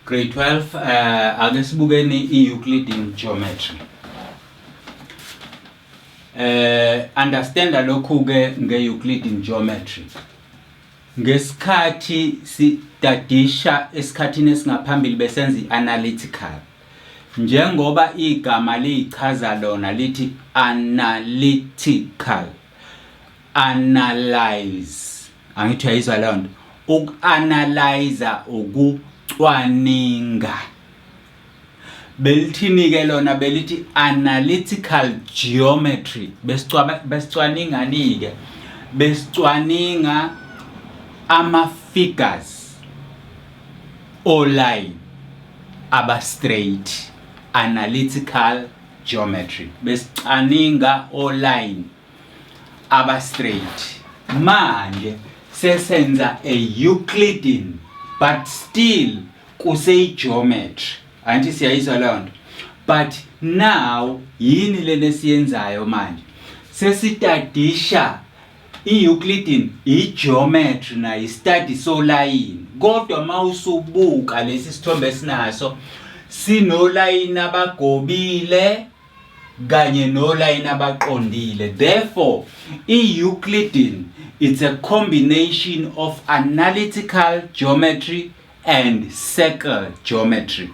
Grade 12 ake sibukeni Euclidean Geometry. Understand lokhu ke nge-Euclidean Geometry. Ngesikhathi sitadisha esikhathini esingaphambili besenza i-analytical. Njengoba igama lichaza lona lithi analytical. Analyze. Angithi uyayizwa leyo nto. Uku-analyze ukucwaninga. Belithini ke lona belithi analytical geometry. Besicwaningani ke. Besicwaninga ama-figures o-line aba-straight. Analytical geometry. Besicwaninga o-line aba-straight. Manje sesenza a Euclidean but still kuse-geometry. Anti siyayizwa leyo nto. But now yini lena siyenzayo manje? Sesitadisha i-Euclidean i-geometry na i-study solayini. Kodwa mawusubuka lesi sithombe sinaso sinolayini abagobile kanye nolayini abaqondile. Therefore, i-Euclidean it's a combination of analytical geometry and circle geometry.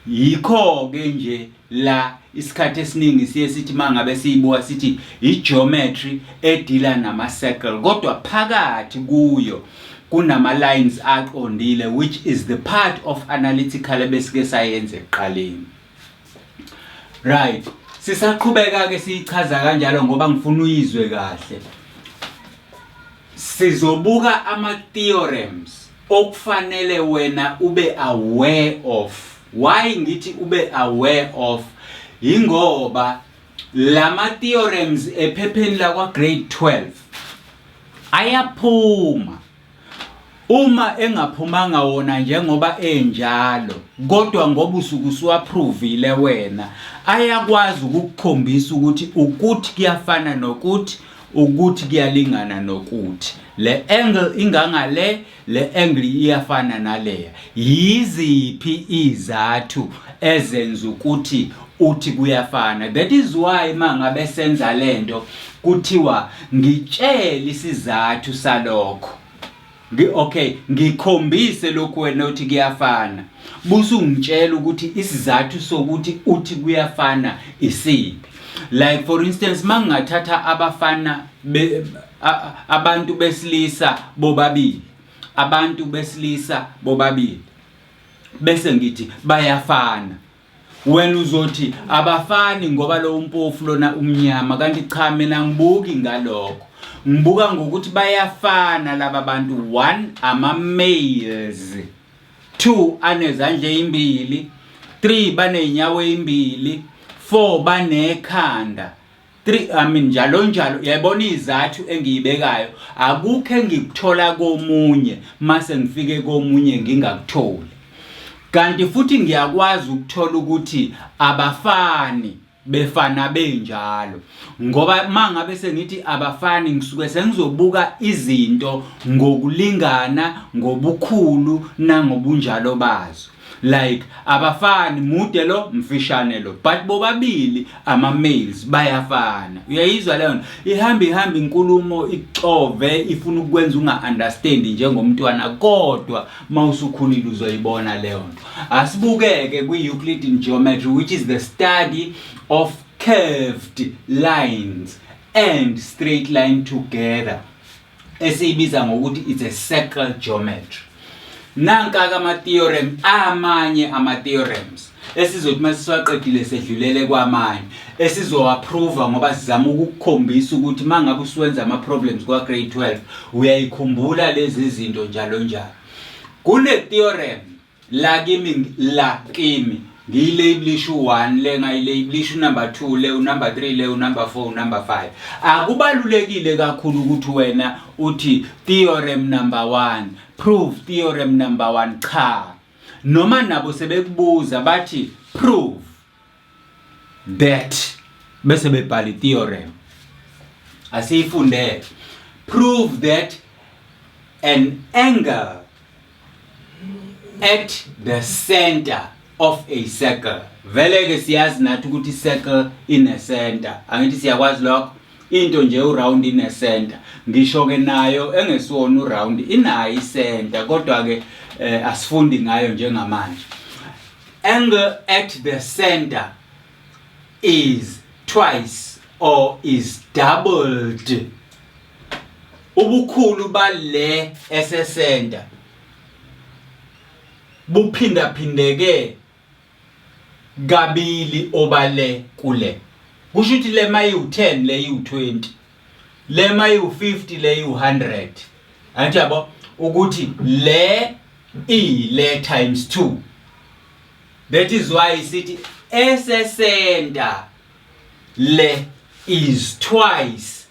Yikho ke nje la isikhathi esiningi siye sithi mangabe siyibuka sithi i-geometry edila nama-circle, kodwa phakathi kuyo kunama lines aqondile, which is the part of analytical ebesike sayenze ekuqaleni. Right, sisaqhubeka ke sichaza kanjalo ngoba ngifuna uyizwe kahle. Sizobuka ama-theorems okufanele wena ube aware of. Why ngithi ube aware of? Ingoba lama theorems ephepheni la kwa grade 12 ayaphuma. Uma engaphumanga wona njengoba enjalo, kodwa ngoba usuku usuapprovile wena, ayakwazi ukukukhombisa ukuthi ukuthi kuyafana nokuthi, ukuthi kuyalingana nokuthi. Le angle ingangale, le angle iyafana naleya. Yiziphi izathu ezenza ukuthi uthi kuyafana? That is why mangabe senza lento kuthiwa ngitshela isizathu salokho. Okay, ngikhombise lokhu wena uthi kuyafana. Busu ngitshela ukuthi isizathu sokuthi uthi kuyafana isiphi. Like for instance, mangathatha abafana abantu besilisa bobabili. Abantu besilisa bobabili. Bese ngithi bayafana. Wena uzothi abafani ngoba lo umpofu lona umnyama, kanti cha mina ngibuki ngalokho. Ngibuka ngokuthi bayafana laba bantu. 1 ama males, 2 anezandla ezimbili, 3 banenyawo ezimbili, 4 banekhanda, 3 njalo njalo. Yayibona izathu engiyibekayo. Akukho engikuthola komunye mase ngifike komunye ngingakutholi. Kanti futhi ngiyakwazi ukuthola ukuthi abafani befana benjalo. Ngoba mangabe sengithi abafani ngisuke sengizobuka izinto ngokulingana, ngobukhulu nangobunjalo bazo. Like abafani mude lo mfishane lo, but bobabili ama males bayafana. Uyayizwa leyo nto? Ihamba inkulumo icove ifuna ukwenza unga understand njengomntwana, kodwa mawusukhulile uzoyibona leyo nto. Asibukeke kwi-Euclidean geometry, which is the study of curved lines and straight line together. Esiyibiza ngokuthi it's a circle geometry. Nanka ama-theorem amanye ama-theorems esizothi masisiwaqedile sedlulele kwamanye esizoapprove ngoba sizama ukukukhombisa ukuthi mangabe usuwenza ama-problems kwa grade 12 uyayikhumbula lezi zinto njalo njalo. Kune theorem la kimi ngiyilabelish u1 le ngayilabelish number 2 le number 3 le number 4 number 5. Akubalulekile kakhulu ukuthi wena uthi theorem number 1 prove theorem number 1 cha. Noma nabo sebekubuza bathi prove that bese bebhala theorem. Asiyifunde. Prove that an angle at the center of a circle. Vele ke siyazi nathi ukuthi circle ine center. Angithi siyakwazi lokho. Into nje uround ine center. Ngisho ke nayo engesiwona uround inayo icenter kodwa ke asifundi ngayo njengamanje. Angle at the center is twice or is doubled ubukhulu bale esesenta buphinda phindeke kabili obale kule. Kusho ukuthi le mayi u10 le u20 le mayi u50 le u100 anti yabo ukuthi le le times 2. That is why sithi esesenta le is twice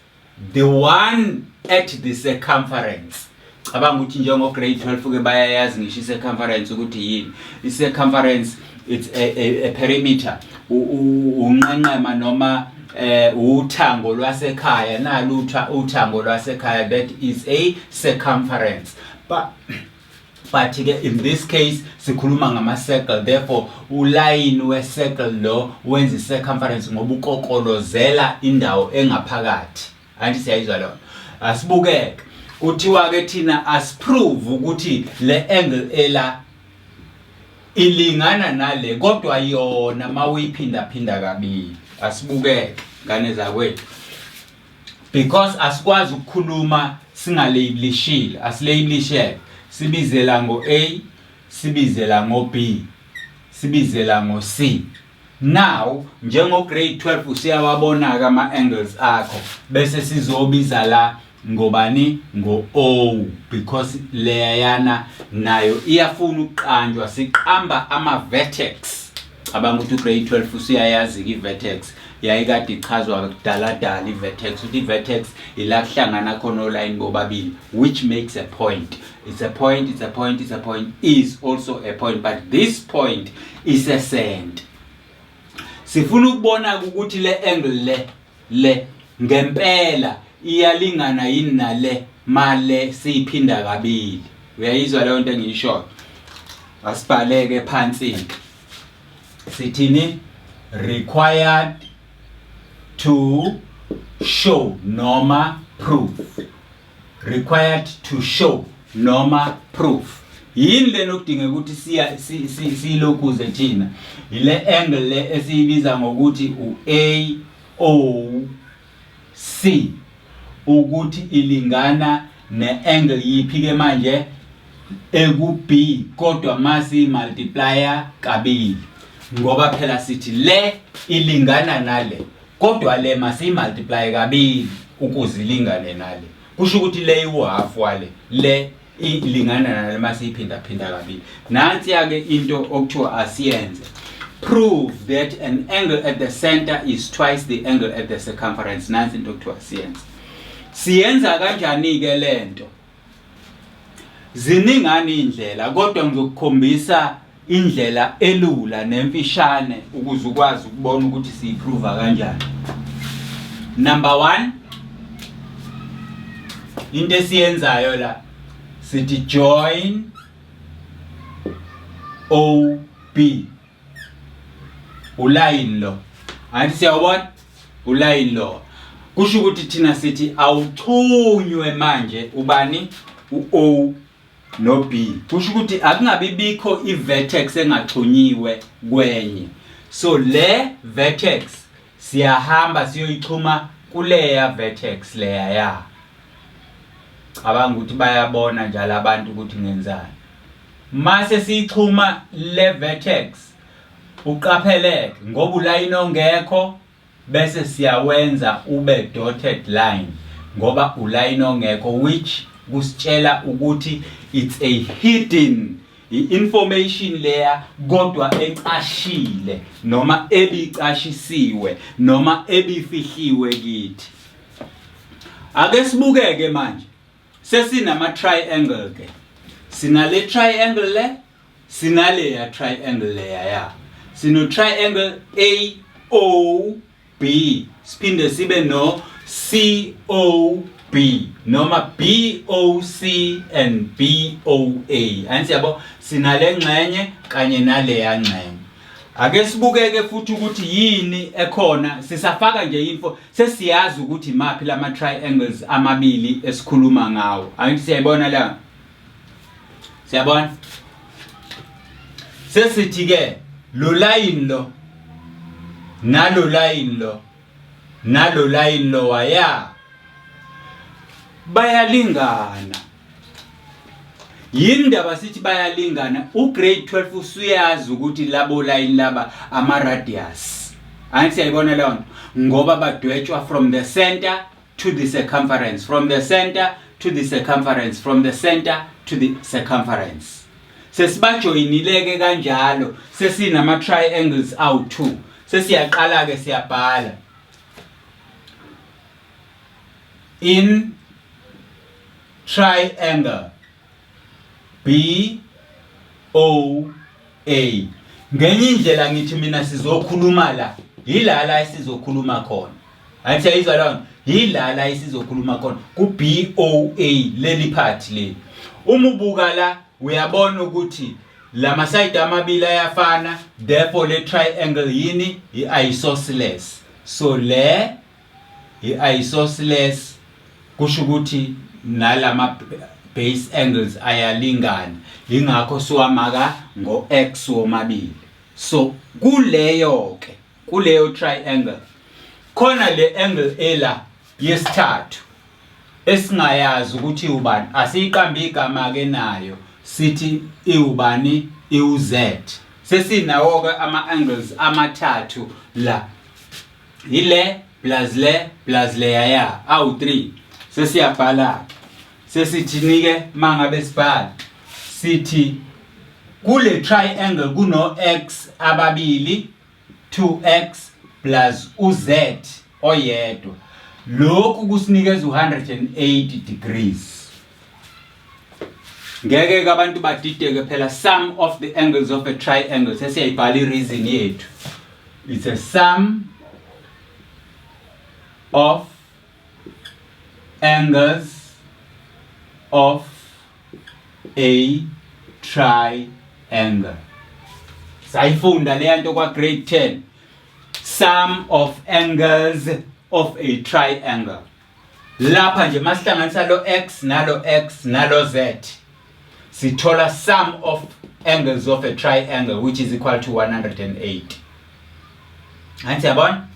the one at the circumference. Cabanga ukuthi njengo grade 12 ke bayayazi ngisho circumference ukuthi yini. I-circumference it's a perimeter unqenqema noma uthango lwasekhaya nalo uthango lwasekhaya, that is a circumference. But in this case sikhuluma ngama circle, therefore uline we circle lo wenza circumference ngoba ukokolozela indawo engaphakathi. Anti siyayizwa lo. Asibukeke kuthiwa ke thina asprove ukuthi le angle ela ilingana nale kodwa yona mawuyiphinda phinda kabili. Asibukeke ngane zakwethu, because asikwazi ukukhuluma singalabelishile. Asilabelishele sibizela ngo A, sibizela ngo B, sibizela ngo C. Now njengo grade 12 usiyawabona ka ama angles akho bese sizobiza la ngobani ngo O, because leyana nayo iyafuna ukuqanjwa. Siqamba ama vertex. Abanga ukuthi grade 12 usiyayazi i-vertex yayikade ichazwa kudala dala. I-vertex uthi vertex ila kuhlangana khona line bobabili, which makes a point. It's a point, it's a point, it's a point, is also a point, but this point is a center. Sifuna ukubona ukuthi le angle le ngempela iyalingana yini nale male siyiphinda kabili. Uyayizwa leyo nto engiyisho? Asibhaleke phansi. Sithini? Required to show noma proof. Required to show noma proof. Yini le nokudinga ukuthi silokuze thina ile angle le esiyibiza ngokuthi uAOC ukuthi ilingana neangle yiphi ke manje ekuB, kodwa masi multiplier kabili ngoba phela sithi le ilingana nale kodwa le masi multiply kabili ukuze ilingane nale. Kusho ukuthi le u-half wale le ilingana nale mase iphinda phinda kabili. Nansi yake into okuthiwa asiyenze. Prove that an angle at the center is twice the angle at the circumference. Nansi into okuthiwa asiyenze. Siyenza kanjani ke lento? Ziningani indlela kodwa ngizokukhombisa indlela elula nemfishane ukuze ukwazi ukubona ukuthi siyiprove kanjani. Number 1, into esiyenzayo la sithi join OB. Uline lo. Anti siyawubona? Uline lo. Kusho ukuthi thina sithi awuchunywe manje ubani uO no B. Kusho ukuthi akungabi bikho ivertex engaxhunyiwe kwenye. So le vertex siyahamba siyoyichuma kuleya vertex leya ya. Abanga ukuthi bayabona njalo abantu ukuthi ngenzani. Mase siyichuma le vertex uqapheleke ngoba uline ongekho bese siyawenza ube dotted line ngoba uline ongekho, which kusitshela ukuthi it's a hidden information layer kodwa eqashile noma ebiqashisiwe noma ebifihliwe kithi. Ake sibukeke manje. Sesinama triangle ke. Sinale triangle le, sinale ya triangle le ya. Sino triangle AOB. Siphinde sibe no COB. noma BOC and BOA. Ansiyabo sinale ngxenye kanye naleya ngxenye. Ake sibukeke futhi ukuthi yini ekhona, sisafaka nje info sesiyazi ukuthi maphi lama triangles amabili esikhuluma ngawo. Angithi siyayibona la? Siyabona? Sesithi ke lo line lo nalo line lo nalo line lo waya bayalingana. Yini ndaba sithi bayalingana? Ugrade 12 usuyazi ukuthi labo line laba ama radius. Angithi siyayibona leyo nto ngoba badwetshwa from the center to the circumference, from the center to the circumference, from the center to the circumference. Sesibajoyinileke kanjalo sesinama triangles awu2. Sesiyaqala ke siyabhala in triangle BOA. Ngenye indlela ngithi mina sizokhuluma la, yilala esizokhuluma khona. Athi ayizwa la, yilala esizokhuluma khona ku BOA leli part le. Uma ubuka la uyabona ukuthi lama side amabili ayafana, therefore le triangle yini i-isosceles. So le i-isosceles kusho ukuthi nalama base angles ayalingana, ingakho siwamaka ngo x womabili. So kuleyo triangle khona le angle ela yesithathu esingayazi ukuthi ubani, asiyiqambe igama ke nayo sithi iubani, iuz. Sesinawo ke ama angles amathathu la, ile plus le plus le ya awu3. Sesiyabhala sesithi ke mangabe sibhala sithi kule triangle kuno x ababili, 2x plus uz oyedwa. Lokhu kusinikeza 180 degrees. Ngeke abantu badideke phela sum of the angles of a triangle. Sesiyayibhala i-reason yethu. It's a sum of angles of a triangle. Sayifunda le nto kwa grade 10. Sum of angles of a triangle. Lapha nje masihlanganisa lo x nalo x nalo z, sithola sum of angles of a triangle which is equal to 180. Anti yabona?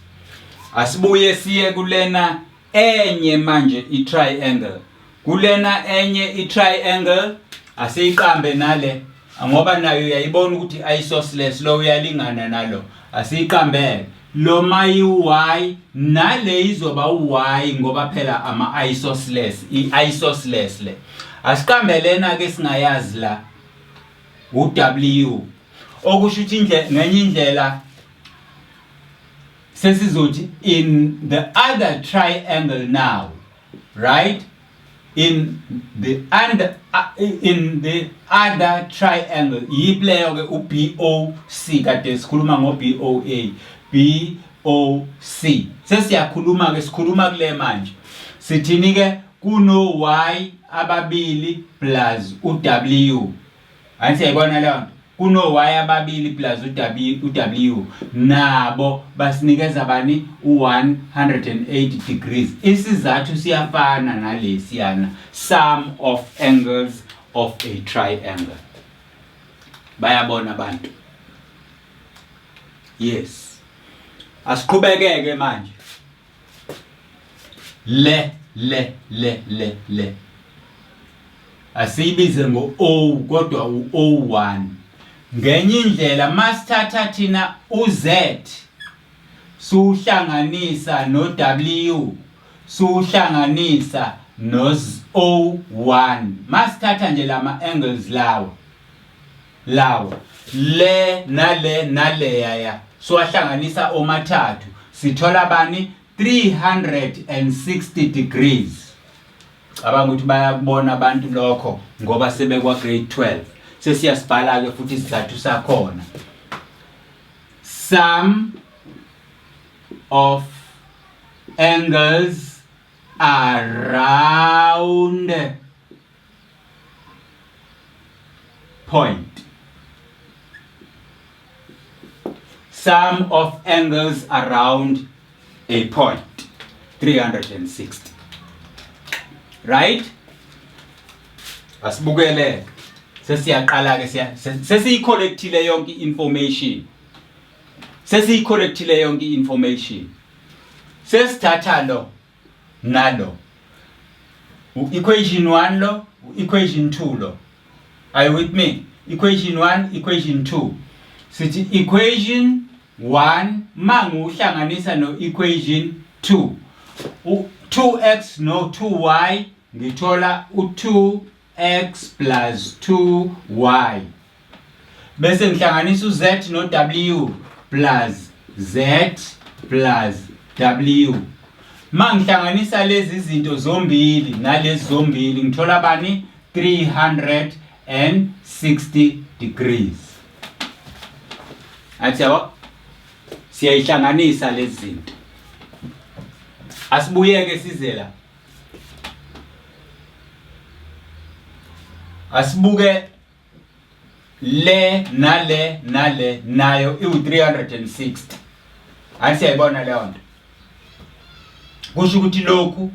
Asibuye siye kulena enye manje i-triangle. Kulena enye i-triangle asiyiqambe nale ngoba nayo uyayibona ukuthi isosceles lo uyalingana nalo. Asiyiqambele lo mayi y nale izoba y ngoba phela ama isosceles, i-isosceles le. Asiqambelena ke singayazi la u-w, okusho ukuthi ngenye indlela sesizothi in the other triangle now, right? In the other triangle yiplayo ke uBOC kade sikhuluma ngoBOA, BOC. Sesiyakhuluma ke sikhuluma kule manje. Sithini ke kuno y ababili plus uW. Anti yayibona leyo nto. Kuno y ababili plus uW nabo basinikeza bani u180 degrees. Isizathu siyafana nalesiyana, sum of angles of a triangle. Bayabona abantu? Yes. Asiqhubekeke manje. Le asiyibize ngo O kodwa u-O1. Ngenye indlela masithatha thina uz suhlanganisa no-W suhlanganisa no-O1. Masithatha nje lama angles lawo le nale yaya suwahlanganisa omathathu sithola bani 360 degrees. Cabanga ukuthi bayakubona abantu lokho ngoba sebekwa grade 12. Sesiyasibhala ke futhi isizathu sakhona. Sum of angles around point. Sum of angles around a point, 360. Right? Asibukele. Sesiyaqala ke sesiyicollectile yonke information. Sesiyicollectile yonke information. Sesithatha lo nalo. Equation 1 lo, equation 2 lo. Are you with me? Equation 1, equation 2. Sithi equation 1 manguhlanganisa no equation 2. 2x no 2y ngithola u2x plus 2y. Bese ngihlanganisa uz no w plus z plus w. Mangihlanganisa lezi zinto zombili nalezi zombili ngithola bani 360 degrees. Athi yabo siyayihlanganisa lezi zinto. Asibuyeke size la. Asibuke le nale nale nayo iu360. Athi siyayibona leyo nto. Kusho ukuthi lokhu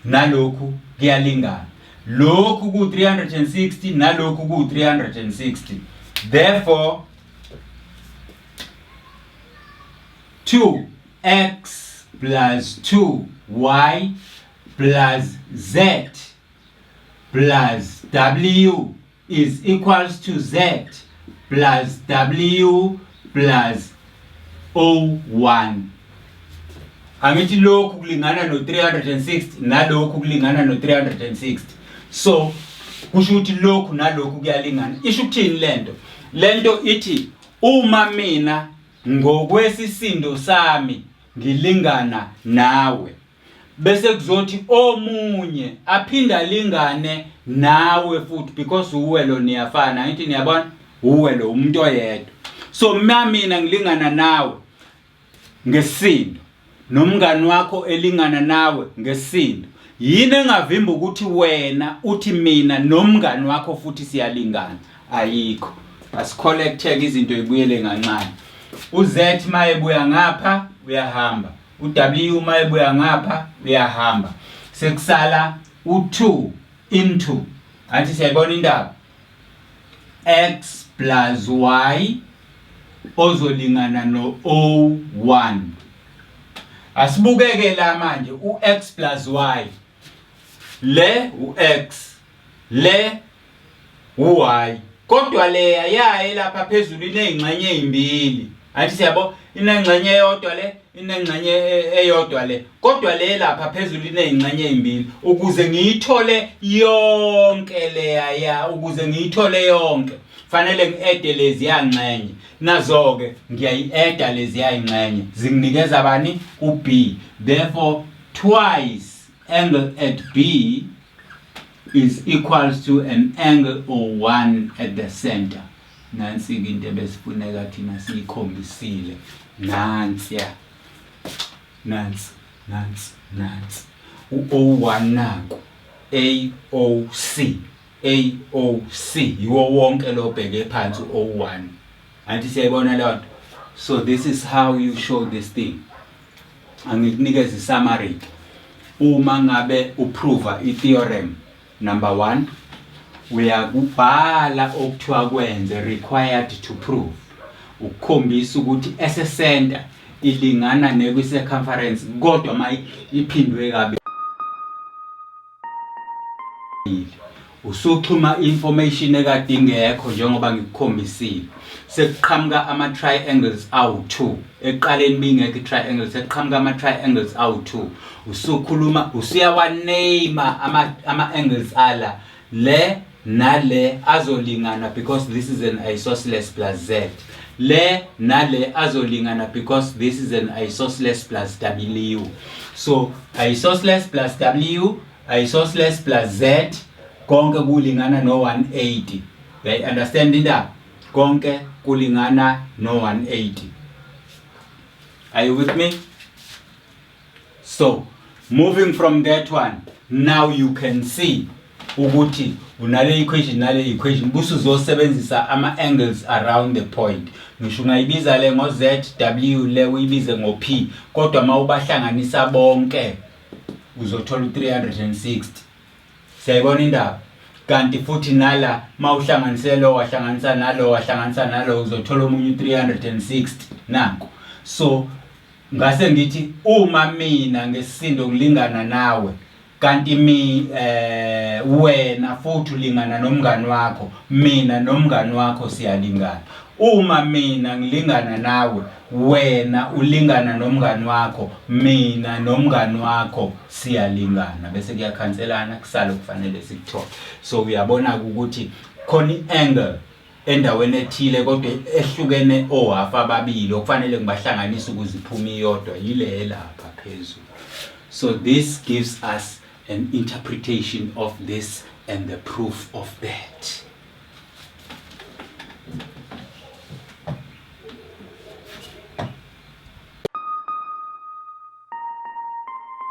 nalokhu kuyalingana. Lokhu ku360 nalokhu ku360. Therefore 2x plus 2y plus z plus w is equals to z plus w plus o1. Angithi lokhu kulingana no 360 nalokhu kulingana no 360. So kusho ukuthi lokhu nalokhu kuyalingana. Isho ukuthini lento? Lento ithi uma mina ngokwesisindo sami ngilingana nawe, bese kuzothi omunye aphinda lingane nawe futhi, because uwe lo niyafana. Angithi niyabona? Uwe lo umuntu oyedwa. So mina ngilingana nawe ngesisindo, nomngani wakho elingana nawe ngesisindo. Yini engavimba ukuthi wena uthi mina nomngani wakho futhi siyalingana? Ayikho. Asicollecteke izinto ibuyele ngancane. uz mayebuya ngapha uyahamba, uw mayebuya ngapha uyahamba. Sekusala u2 into, athi siyayibona indaba, x plus y ozolingana no o1. Asibukeke la manje u-x plus y, le u-x, le u-y, kodwa le yaye lapha phezulu inengxenye ezimbili. Athi siyabo inengxenye eyodwa le, inengxenye eyodwa le, kodwa le lapha phezulu inengxenye ezimbili. Ukuze ngiyithole yonke le ya, ukuze ngiyithole yonke fanele ngi-add lezi yangxenye. Nazo ke ngiyayi-add lezi yangxenye zinginikeza bani? U-b. Therefore twice angle at b is equals to an angle or 1 at the center. Nansi into ebesifuneka thina siyikhombisile. Nansi ya. Nansi. U-O1 naku. AOC. Yiwo wonke lo bheke phansi u-O1. Anti siyayibona leyo nto. So this is how you show this thing. Angikunikeza i-summary. Uma ngabe uprove i-theorem number 1, uyakubhala okuthiwa kwenze required to prove. Ukukhombisa ukuthi ese-center ilingana nekwi-circumference, kodwa mayi iphindwe kabi. Usuxhuma information ekade ingekho njengoba ngikukhombisile. Sekuqhamuka ama-triangles awu-2. Eqaleni bingekho i-triangles, sekuqhamuka ama-triangles awu-2. Usukhuluma, usuyawaname ama-angles ala. Le nale azolingana because this is an isosceles plus z. Le nale azolingana because this is an isosceles plus w. So isosceles plus w, isosceles plus z, konke kulingana no 180. You understand that? Konke kulingana no 180. Are you with me? So moving from that one, now you can see ukuthi unale equation nale equation busuzosebenzisa ama-angles around the point. Ngisho ungayibiza le ngo Z, W le uyibize ngo P, kodwa uma ubahlanganisa bonke uzothola 360. Siyayibona indaba? Kanti futhi nala mawuhlanganise lo wahlanganisa nalo wahlanganisa nalo uzothola omunye 360 nanku. So ngase ngithi uma mina ngesisindo kulingana nawe kanti wena futhi ulingana nomngani wakho, mina nomngani wakho siyalingana. Uma mina ngilingana nawe, wena ulingana nomngani wakho, mina nomngani wakho siyalingana. Bese kuyakhanselana kusala kufanele sikuthole. So uyabona ukuthi khona i-angle endaweni ethile kodwa ehlukene ohhalf ababili okufanele ngibahlanganise ukuze iphume iyodwa yile lapha phezulu. So this gives us an interpretation of this and the proof of that.